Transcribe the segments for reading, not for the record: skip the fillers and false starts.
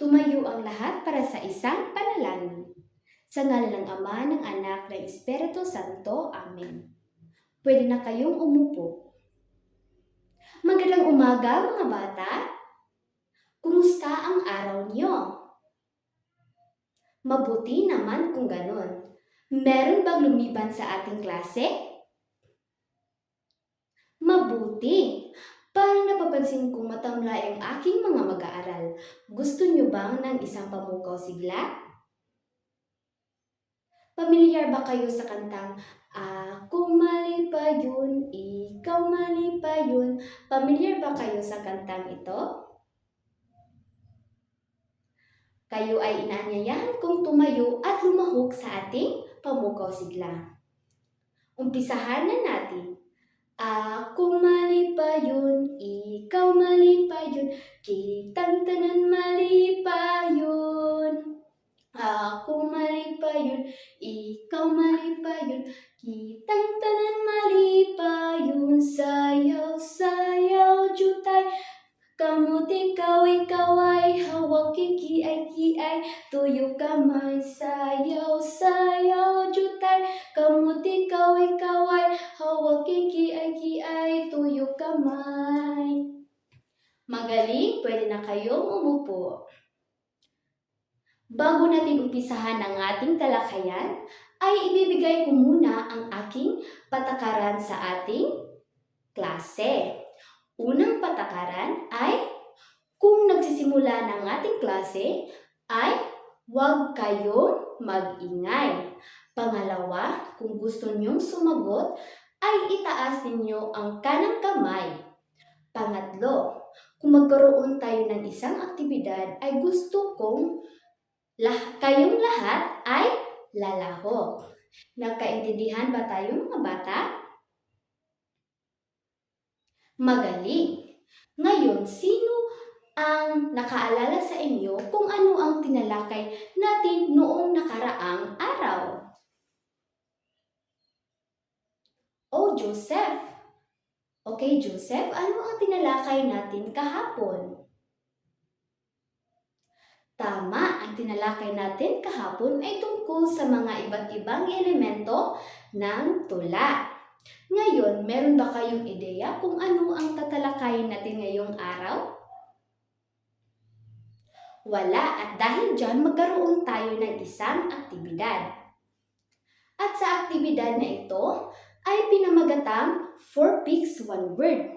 Tumayo ang lahat para sa isang panalangin. Sa ngalan ng Ama, ng Anak, ng Espiritu Santo. Amen. Pwede na kayong umupo. Magandang umaga mga bata. Kumusta ang araw niyo? Mabuti naman kung ganon. Meron bang lumiban sa ating klase? Mabuti. Parang napapansin kong matamlay ang aking mga mag-aaral. Gusto niyo bang ng isang pamukaw sigla? Pamilyar ba kayo sa kantang Ako mali pa yun, ikaw mali pa yun? Pamilyar ba kayo sa kantang ito? Kayo ay inaanyayahan kong tumayo at lumahok sa ating pamukaw sigla. Umpisahan na natin. Ako mali pa yun, ikaw mali pa yun, kitang tanan mali pa yun. Ako mali pa yun, ikaw mali pa yun, kitang tanan mali pa yun. Sayaw, sayaw, jutay, kamuti kaway-kaway, hawak kikiay-kiay, tuyo kamay. Sayaw, sayaw, jutay, kamuti kaway-kaway, hawak kikiay-kiay, tuyo kamay. Magaling, pwede na kayong umupo. Bago natin umpisahan ang ating talakayan, ay ibibigay ko muna ang aking patakaran sa ating klase. Unang patakaran ay kung nagsisimula ng ating klase ay huwag kayong mag-ingay. Pangalawa, kung gusto niyong sumagot ay itaas ninyo ang kanang kamay. Pangatlo, kung magkaroon tayo ng isang aktibidad ay gusto kong kayong lahat ay lalahok. Nagkaintindihan ba tayo mga bata? Magaling! Ngayon, sino ang nakaalala sa inyo kung ano ang tinalakay natin noong nakaraang araw? Oh, Joseph! Okay, Joseph, ano ang tinalakay natin kahapon? Tama, ang tinalakay natin kahapon ay tungkol sa mga iba't ibang elemento ng tula. Ngayon, meron ba kayong ideya kung ano ang tatalakayin natin ngayong araw? Wala, at dahil dyan, magkaroon tayo ng isang aktibidad. At sa aktibidad na ito ay pinamagatang 4 pics, 1 word.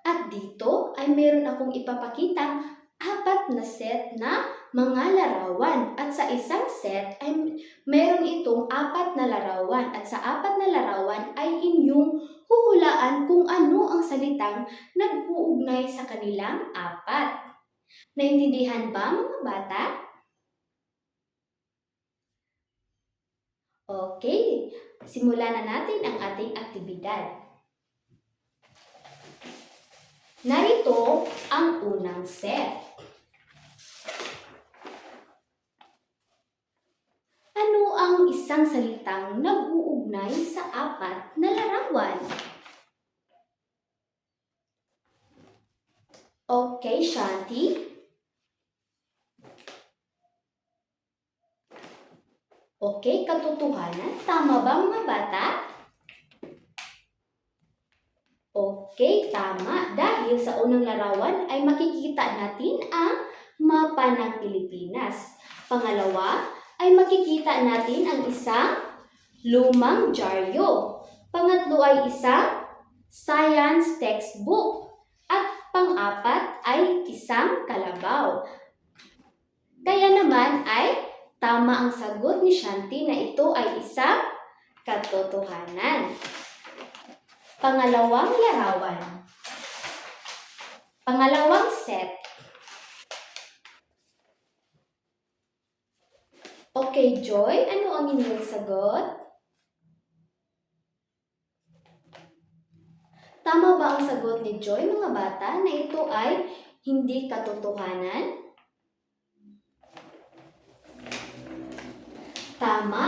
At dito ay meron akong ipapakitang 4 na set na mga larawan. At sa isang set ay meron itong 4 na larawan. At sa 4 na larawan ay inyong huhulaan kung ano ang salitang nag-uugnay sa kanilang 4. Naintindihan ba mga bata? Okay, simulan na natin ang ating aktibidad. Narito ang unang set. Ano ang isang salitang nag-uugnay sa 4 na larawan? Okay, Shanti. Okay, katotohanan. Tama ba mga bata? Okay, tama. Dahil sa unang larawan ay makikita natin ang mapa ng Pilipinas. Pangalawa ay makikita natin ang isang lumang dyaryo. Pangatlo ay isang science textbook. At pang-apat ay isang kalabaw. Kaya naman ay tama ang sagot ni Shanti na ito ay isang katotohanan. Pangalawang larawan. Pangalawang set. Okay, Joy, ano ang inyong sagot? Tama ba ang sagot ni Joy, mga bata, na ito ay hindi katotohanan? Tama,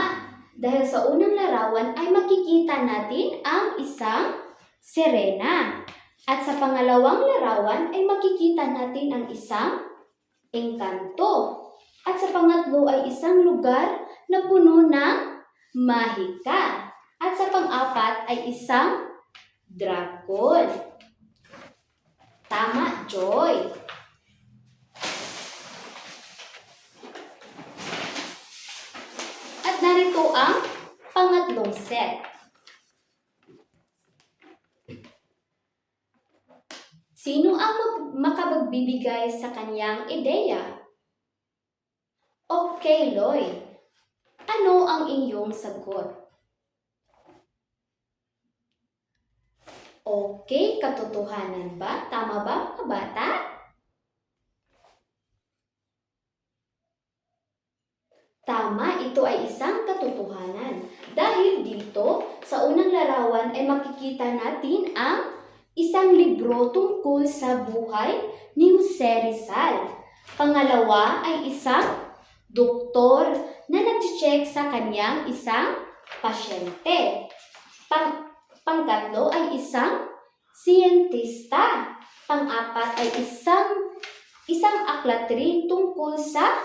dahil sa unang larawan ay makikita natin ang isang sirena. At sa pangalawang larawan ay makikita natin ang isang engkanto. At sa pangatlo ay isang lugar na puno ng mahika. At sa pang-apat ay isang dragon. Tama, Joy. At narito ang pangatlong set. Sino ang makapagbibigay sa kanyang ideya? Okay, Lloyd. Ano ang iyong sagot? Okay, katotohanan ba? Tama ba, mga bata? Tama, ito ay isang katotohanan. Dahil dito, sa unang larawan ay makikita natin ang isang libro tungkol sa buhay ni Jose Rizal. Pangalawa ay isang doktor na nag-check sa kanyang isang pasyente. Pangtatlo ay isang siyentista. Pang-apat ay isang aklat rin tungkol sa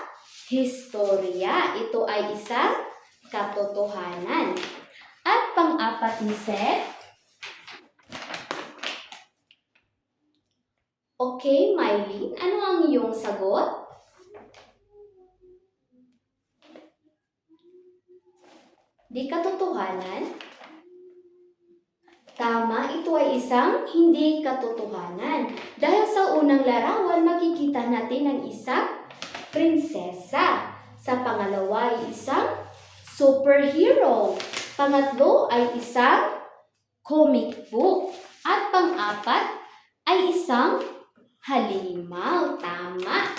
historia. Ito ay isang katotohanan. At pang-apat ni Seth. Okay, Miley, ano ang iyong sagot? Di katotohanan? Tama, ito ay isang hindi katotohanan. Dahil sa unang larawan, makikita natin ang isang prinsesa. Sa pangalawa ay isang superhero. Pangatlo ay isang comic book. At pang-apat ay isang halimaw. Tama.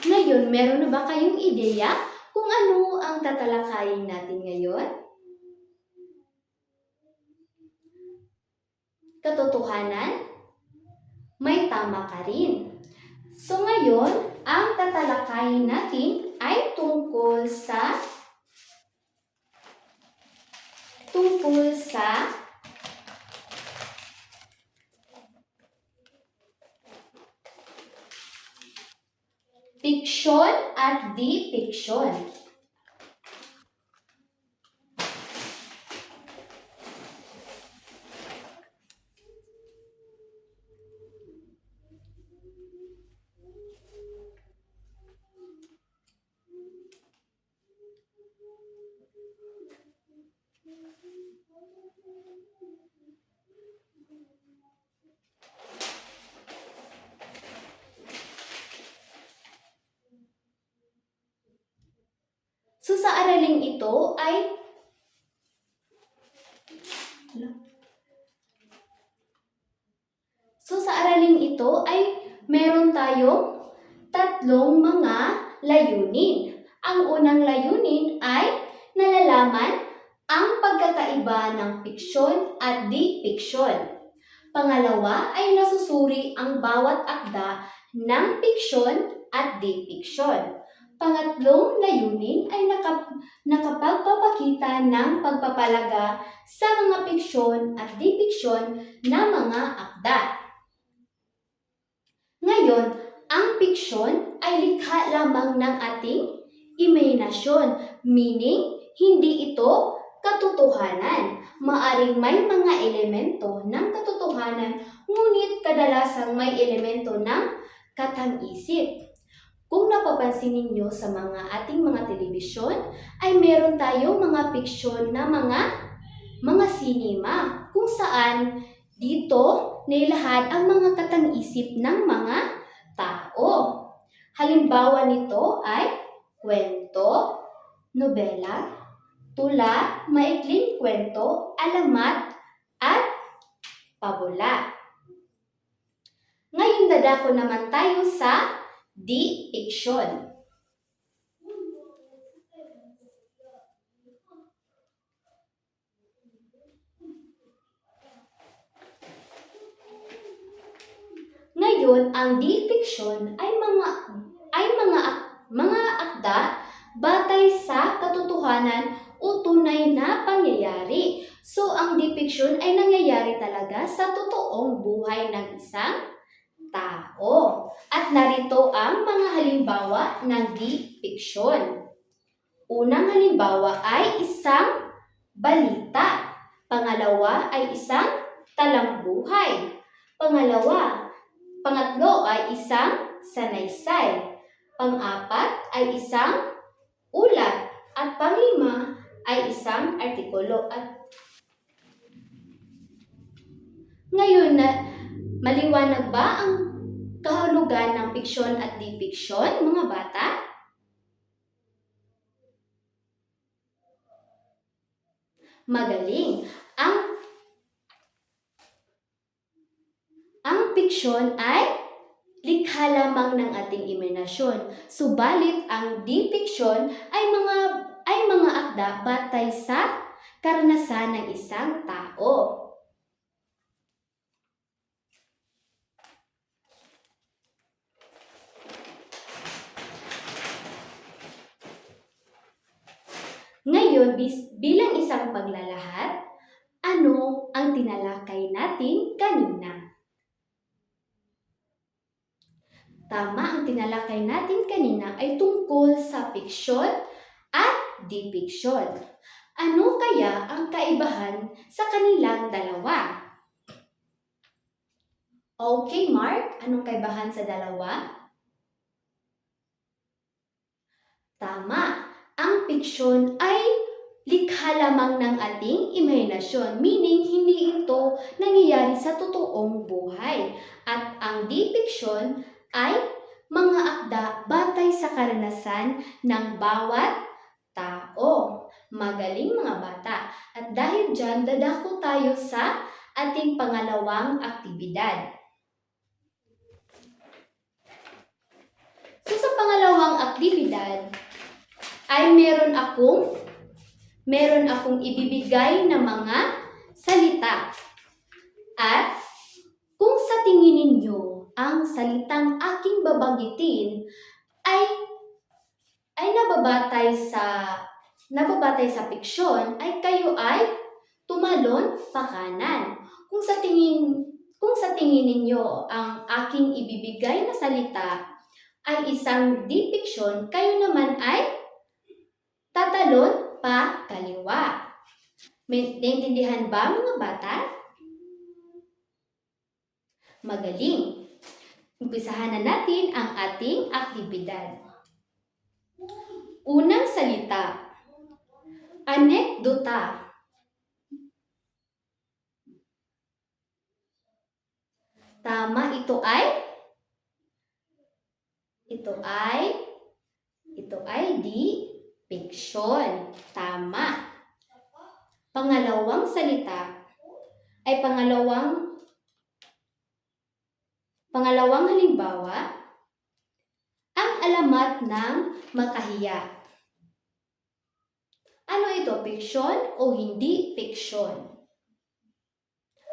Ngayon, meron na ba kayong ideya kung ano ang tatalakayin natin ngayon? Katotohanan? May tama ka rin. So ngayon, ang tatalakayin natin ay tungkol sa fiction at di-fiction. So sa araling ito ay meron tayong tatlong mga layunin. Ang unang layunin ay nalalaman ang pagkakaiba ng fiksyon at di-fiksyon. Pangalawa ay nasusuri ang bawat akda ng fiksyon at di-fiksyon. Pangatlong layunin ay nakapagpapakita ng pagpapalaga sa mga fiksyon at di-fiksyon na mga akda. Ngayon, ang fiksyon ay likha lamang ng ating imahinasyon, meaning hindi ito katotohanan. Maaring may mga elemento ng katotohanan, ngunit kadalasang may elemento ng katang-isip. Kung napapansin ninyo sa ating mga telebisyon, ay meron tayong mga fiksyon na mga sinima, kung saan dito nilahad ang mga katang-isip ng mga tao. Halimbawa nito ay kwento, nobela, tula, maikling kwento, alamat, at pabula. Ngayon dadako naman tayo sa di-fiksyon. Ngayon, ang di-fiksyon ay mga akda batay sa katotohanan o tunay na pangyayari. So, ang di-fiksyon ay nangyayari talaga sa totoong buhay ng isang tao. At narito ang mga halimbawa ng di-fiction. Unang halimbawa ay isang balita. Pangalawa ay isang talambuhay. Pangatlo ay isang sanaysay. Pang-apat ay isang ulat. At panglima ay isang artikulo. At ngayon, maliwanag ba ang kahulugan ng fiksyon at di-fiksyon, mga bata? Magaling! Ang fiksyon ay likha lamang ng ating imahinasyon. Subalit ang di-fiksyon ay mga akda batay sa karanasan ng isang tao. Ngayon, bilang isang paglalahad, ano ang tinalakay natin kanina? Tama, ang tinalakay natin kanina ay tungkol sa fiksyon at di-fiksyon. Ano kaya ang kaibahan sa kanilang dalawa? Okay, Mark, anong kaibahan sa dalawa? Tama, ang fiksyon ay likha lamang ng ating imahinasyon, meaning hindi ito nangyayari sa totoong buhay. At ang di-fiksyon ay mga akda batay sa karanasan ng bawat tao. Magaling, mga bata. At dahil dyan, dadako tayo sa ating pangalawang aktibidad. So sa pangalawang aktibidad ay meron akong ibibigay na mga salita. At kung sa tingin ninyo ang salitang aking babanggitin ay nababatay sa fiksyon, ay kayo ay tumalon pa kanan. Kung sa tingin ninyo ang aking ibibigay na salita ay isang di-fiksyon, kayo naman ay tatalon pa kaliwa. Naintindihan ba, mga bata? Magaling! Umpisahan na natin ang ating aktibidad. Unang salita, anekdota. Tama, ito ay di-fiksyon. Tama. Pangalawang salita ay pangalawang halimbawa, ang alamat ng makahiya. Ano ito, fiksyon o hindi fiksyon?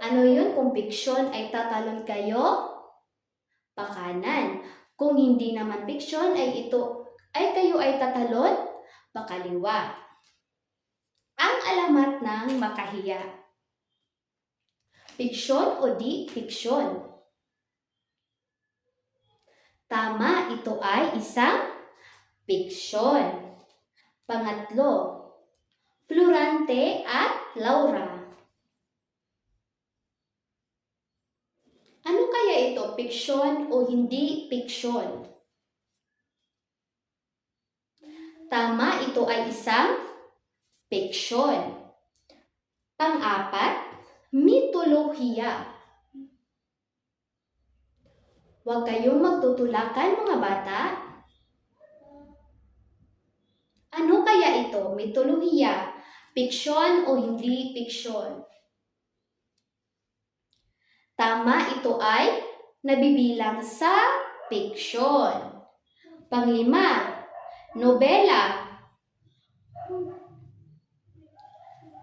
Ano yun? Kung fiksyon ay tatalon kayo pa kanan. Kung hindi naman fiksyon ay kayo ay tatalon pa kaliwa. Ang alamat ng makahiya. Fiksyon o di fiksyon? Tama, ito ay isang fiksyon. Pangatlo, Florante at Laura. Ano kaya ito, fiksyon o hindi fiksyon? Tama, ito ay isang fiksyon. Pang-apat, mitolohiya. Huwag kayong magtutulakan, mga bata. Ano kaya ito? Mitolohiya, fiksyon o hindi fiksyon? Tama, ito ay nabibilang sa fiksyon. Panglima, nobela.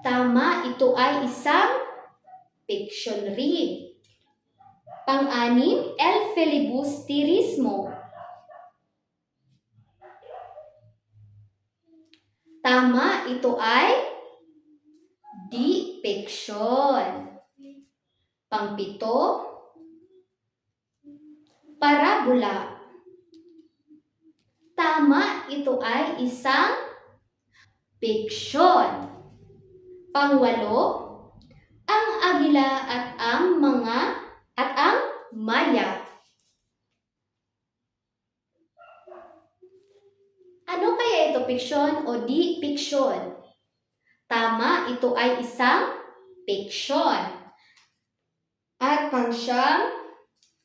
Tama, ito ay isang fiksyon rin. Pang-anim, el filibusterismo. Tama, ito ay di-fiksyon. Pang-pito, Parabola. Tama, ito ay isang fiksyon. Pangwalo, ang agila at ang maya. Ano kaya ito, fiksyon o di fiksyon? Tama, ito ay isang fiksyon. At pangsyam,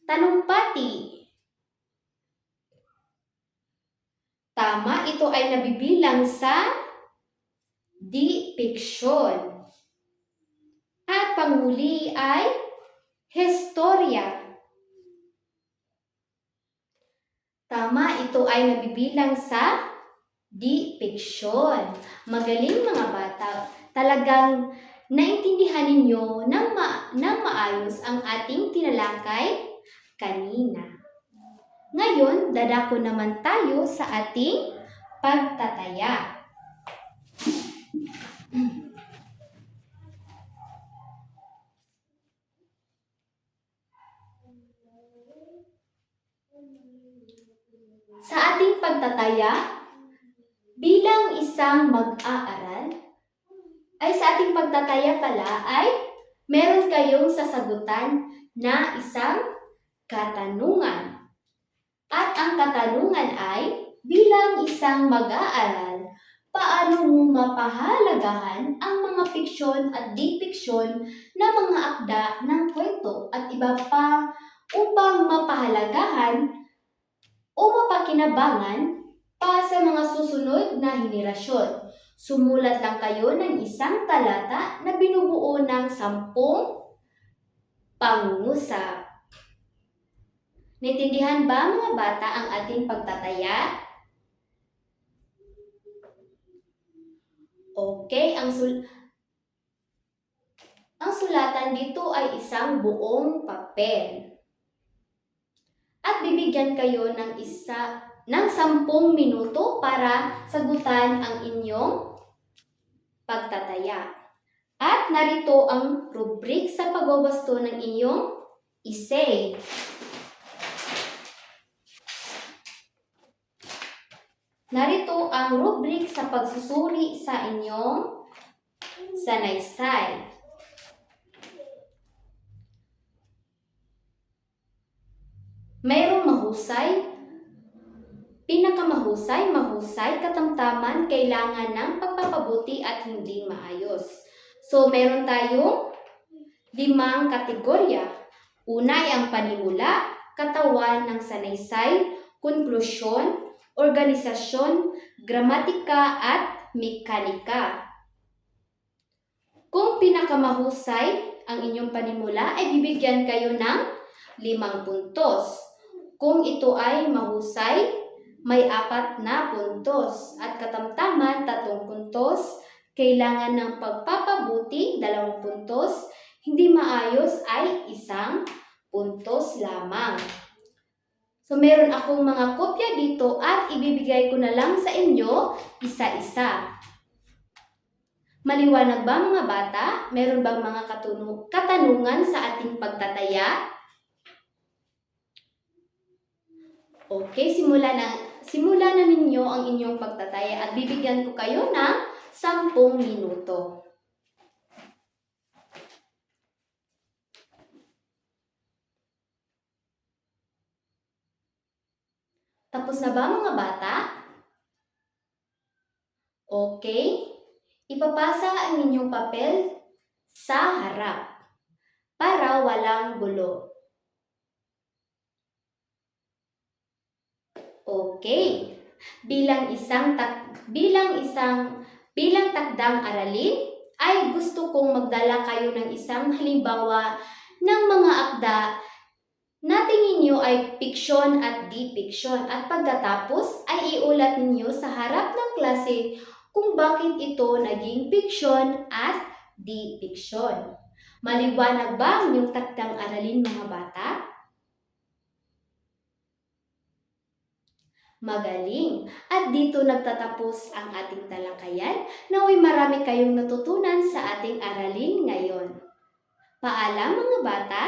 talumpati. Tama, ito ay nabibilang sa di fiksyon. At panghuli ay historia. Tama, ito ay nabibilang sa di fiksyon. Magaling mga bata. Talagang naintindihan ninyo ng maayos ang ating tinalakay kanina. Ngayon, dadako naman tayo sa ating pagtataya. Sa ating pagtataya, bilang isang mag-aaral, sa ating pagtataya pala ay meron kayong sasagutan na isang katanungan. At ang katanungan ay, bilang isang mag-aaral, paano mo mapahalagahan ang mga fiksyon at di-fiksyon na mga akda ng kwento at iba pa upang mapahalagahan o mapakinabangan pa sa mga susunod na henerasyon? Sumulat lang kayo ng isang talata na binubuo ng 10 pangungusap. Naintindihan ba mga bata ang ating pagtataya? Okay, ang sulatan dito ay isang buong papel. At bibigyan kayo ng 10 minuto para sagutan ang inyong pagtataya. At narito ang rubrik sa pagwawasto ng inyong essay. Narito ang rubrik sa pagsusuri sa inyong sanaysay. Mayroong mahusay, pinakamahusay, mahusay, katamtaman, kailangan ng pagpapabuti at hindi maayos. So, meron tayong 5 kategorya. Una ay ang panimula, katawan ng sanaysay, konklusyon, organisasyon, gramatika at mekanika. Kung pinakamahusay ang inyong panimula, ay bibigyan kayo ng 5 puntos. Kung ito ay mahusay, may 4 na puntos. At katamtaman, 3 puntos. Kailangan ng pagpapabuti, 2 puntos. Hindi maayos ay 1 puntos lamang. So, meron akong mga kopya dito at ibibigay ko na lang sa inyo isa-isa. Maliwanag ba mga bata? Meron bang mga katanungan sa ating pagtataya? Okay, simula na ninyo ang inyong pagtataya at bibigyan ko kayo ng 10 minuto. Tapos na ba mga bata? Okay. Ipapasa ang inyong papel sa harap para walang gulo. Okay. Bilang takdang aralin, ay gusto kong magdala kayo ng isang halimbawa ng mga akda na tingin nyo ay fiksyon at di-fiksyon. At pagkatapos ay iulat ninyo sa harap ng klase kung bakit ito naging fiksyon at di-fiksyon. Maliwanag ba ang inyong takdang aralin mga bata? Magaling! At dito nagtatapos ang ating talakayan. Nawa'y marami kayong natutunan sa ating aralin ngayon. Paalam mga bata!